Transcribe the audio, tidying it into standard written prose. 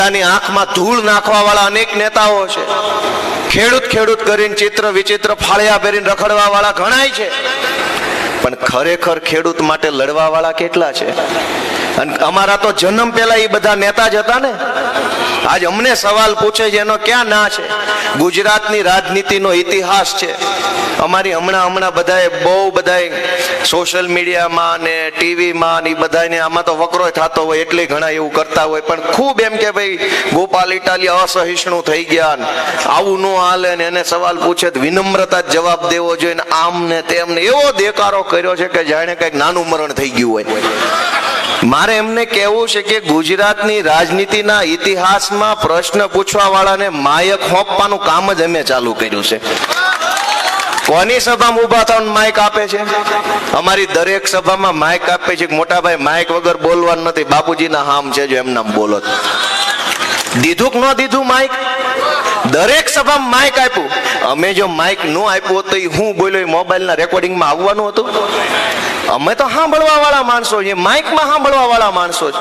આંખમાં ધૂળ નાખવા વાળા અનેક નેતાઓ છે. ખેડૂત કરીને ચિત્ર વિચિત્ર ફાળિયા પહેરીને રખડવા વાળા ઘણાય છે, પણ ખરેખર ખેડૂત માટે લડવા વાળા કેટલા છે? અને અમારા તો જન્મ પહેલા એ બધા નેતા જ હતા ને. આજ અમને સવાલ પૂછે છે એનો ક્યાં ના છે? ગુજરાતની રાજનીતિનો ઇતિહાસ છે. અમારી હમણાં બધાએ બહુ બધાએ સોશિયલ મીડિયામાં ને ટીવીમાં ને બધાને આમાં તો વકરો થતો હોય એટલે ઘણા એવું કરતા હોય, પણ ખૂબ એમ કે ભાઈ ગોપાલ ઇટાલિયા અસહિષ્ણુ થઈ ગયા ને આવું ન હાલે ને એને સવાલ પૂછે તો વિનમ્રતા જવાબ દેવો જોઈએ ને આમ ને તેમ ને એવો દેકારો કર્યો છે કે જાણે કંઈક નાનું મરણ થઈ ગયું હોય. મારે એમને કહેવું છે કે ગુજરાતની રાજનીતિના ઇતિહાસમાં પ્રશ્ન પૂછવા વાળાને માયક હોંપવાનું કામ જ અમે ચાલુ કર્યું છે. કોની સભામાં ઉભા થઈને માઇક આપે છે? અમારી દરેક સભામાં માઇક આપે છે. મોટા ભાઈ માઇક વગર બોલવાનું નથી, બાપુજીના હામ છે જો એમના બોલો. દીધું કે ન દીધું માઇક? દરેક સભામાં માઇક આપ્યું. અમે જો માઇક ન આપ્યું તો હું બોલ્યો એ મોબાઈલના રેકોર્ડિંગમાં આવવાનું હતું? અમે તો સાંભળવા વાળા માણસો છીએ, માઇકમાં સાંભળવા વાળા માણસો છે.